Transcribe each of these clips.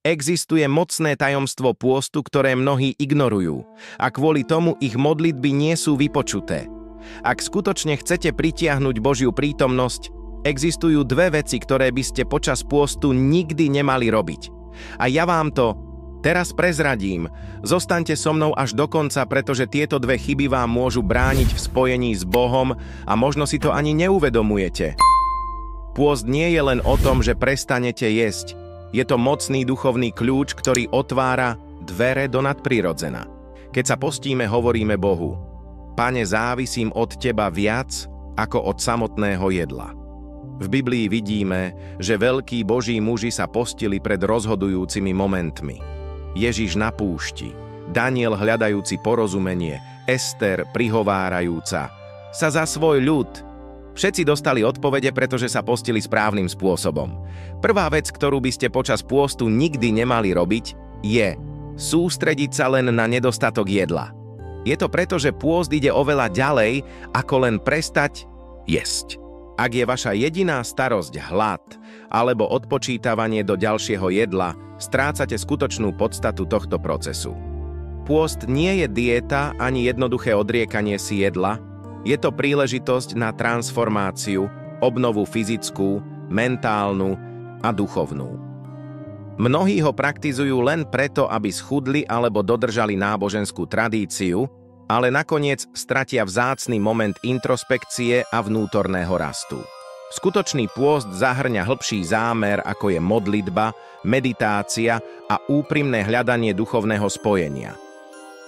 Existuje mocné tajomstvo pôstu, ktoré mnohí ignorujú, a kvôli tomu ich modlitby nie sú vypočuté. Ak skutočne chcete pritiahnuť Božiu prítomnosť, existujú dve veci, ktoré by ste počas pôstu nikdy nemali robiť. A ja vám to teraz prezradím. Zostaňte so mnou až do konca, pretože tieto dve chyby vám môžu brániť v spojení s Bohom a možno si to ani neuvedomujete. Pôst nie je len o tom, že prestanete jesť. Je to mocný duchovný kľúč, ktorý otvára dvere do nadprirodzena. Keď sa postíme, hovoríme Bohu: Pane, závisím od Teba viac ako od samotného jedla. V Biblii vidíme, že veľkí Boží muži sa postili pred rozhodujúcimi momentmi. Ježiš na púšti, Daniel hľadajúci porozumenie, Ester prihovárajúca sa za svoj ľud. Všetci dostali odpovede, pretože sa postili správnym spôsobom. Prvá vec, ktorú by ste počas pôstu nikdy nemali robiť, je sústrediť sa len na nedostatok jedla. Je to preto, že pôst ide oveľa ďalej, ako len prestať jesť. Ak je vaša jediná starosť hlad alebo odpočítavanie do ďalšieho jedla, strácate skutočnú podstatu tohto procesu. Pôst nie je dieta ani jednoduché odriekanie si jedla. Je to príležitosť na transformáciu, obnovu fyzickú, mentálnu a duchovnú. Mnohí ho praktizujú len preto, aby schudli alebo dodržali náboženskú tradíciu, ale nakoniec stratia vzácny moment introspekcie a vnútorného rastu. Skutočný pôst zahŕňa hlbší zámer, ako je modlitba, meditácia a úprimné hľadanie duchovného spojenia.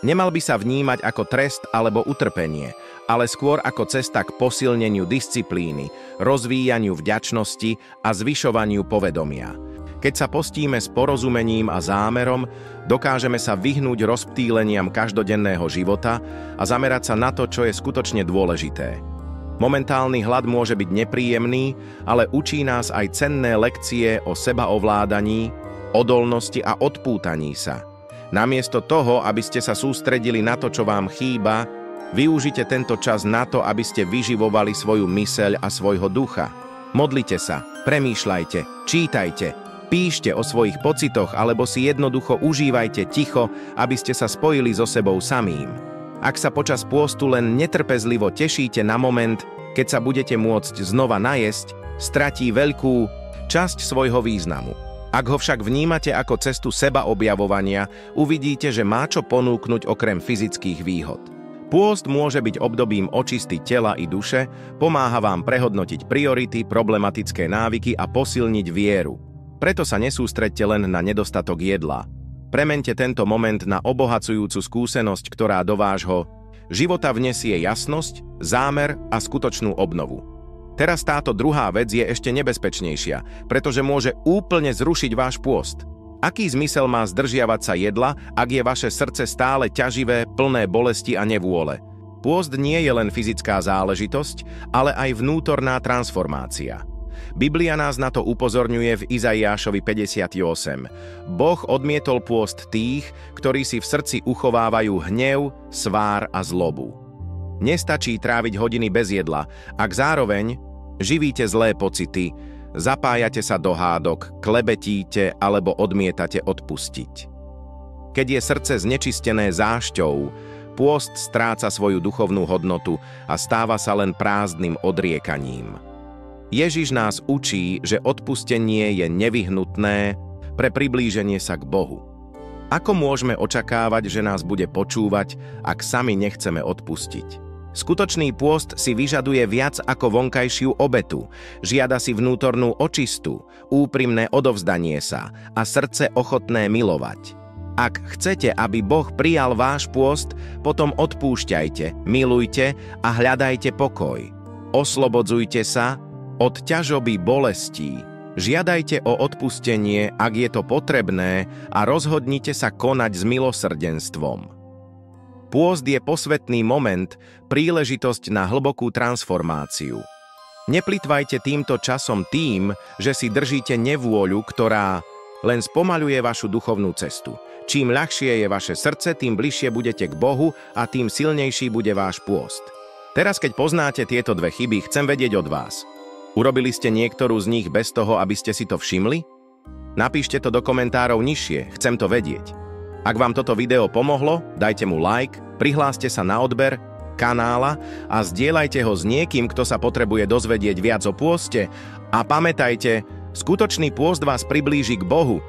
Nemal by sa vnímať ako trest alebo utrpenie, ale skôr ako cesta k posilneniu disciplíny, rozvíjaniu vďačnosti a zvyšovaniu povedomia. Keď sa postíme s porozumením a zámerom, dokážeme sa vyhnúť rozptýleniam každodenného života a zamerať sa na to, čo je skutočne dôležité. Momentálny hlad môže byť nepríjemný, ale učí nás aj cenné lekcie o sebaovládaní, odolnosti a odpútaní sa. Namiesto toho, aby ste sa sústredili na to, čo vám chýba, využite tento čas na to, aby ste vyživovali svoju myseľ a svojho ducha. Modlite sa, premýšľajte, čítajte, píšte o svojich pocitoch alebo si jednoducho užívajte ticho, aby ste sa spojili so sebou samým. Ak sa počas pôstu len netrpezlivo tešíte na moment, keď sa budete môcť znova najesť, stratí veľkú časť svojho významu. Ak ho však vnímate ako cestu sebaobjavovania, uvidíte, že má čo ponúknuť okrem fyzických výhod. Pôst môže byť obdobím očisty tela i duše, pomáha vám prehodnotiť priority, problematické návyky a posilniť vieru. Preto sa nesústreďte len na nedostatok jedla. Premente tento moment na obohacujúcu skúsenosť, ktorá do vášho života vnesie jasnosť, zámer a skutočnú obnovu. Teraz táto druhá vec je ešte nebezpečnejšia, pretože môže úplne zrušiť váš pôst. Aký zmysel má zdržiavať sa jedla, ak je vaše srdce stále ťaživé, plné bolesti a nevôle? Pôst nie je len fyzická záležitosť, ale aj vnútorná transformácia. Biblia nás na to upozorňuje v Izaiášovi 58. Boh odmietol pôst tých, ktorí si v srdci uchovávajú hnev, svár a zlobu. Nestačí tráviť hodiny bez jedla, ak zároveň živíte zlé pocity, zapájate sa do hádok, klebetíte alebo odmietate odpustiť. Keď je srdce znečistené zášťou, pôst stráca svoju duchovnú hodnotu a stáva sa len prázdnym odriekaním. Ježiš nás učí, že odpustenie je nevyhnutné pre priblíženie sa k Bohu. Ako môžeme očakávať, že nás bude počúvať, ak sami nechceme odpustiť? Skutočný pôst si vyžaduje viac ako vonkajšiu obetu. Žiada si vnútornú očistu, úprimné odovzdanie sa a srdce ochotné milovať. Ak chcete, aby Boh prijal váš pôst, potom odpúšťajte, milujte a hľadajte pokoj. Oslobodzujte sa od ťažoby bolestí. Žiadajte o odpustenie, ak je to potrebné, a rozhodnite sa konať s milosrdenstvom. Pôst je posvätný moment, príležitosť na hlbokú transformáciu. Neplytvajte týmto časom tým, že si držíte nevôľu, ktorá len spomaľuje vašu duchovnú cestu. Čím ľahšie je vaše srdce, tým bližšie budete k Bohu a tým silnejší bude váš pôst. Teraz, keď poznáte tieto dve chyby, chcem vedieť od vás. Urobili ste niektorú z nich bez toho, aby ste si to všimli? Napíšte to do komentárov nižšie, chcem to vedieť. Ak vám toto video pomohlo, dajte mu like, prihláste sa na odber kanála a zdieľajte ho s niekým, kto sa potrebuje dozvedieť viac o pôste. A pamätajte, skutočný pôst vás priblíži k Bohu.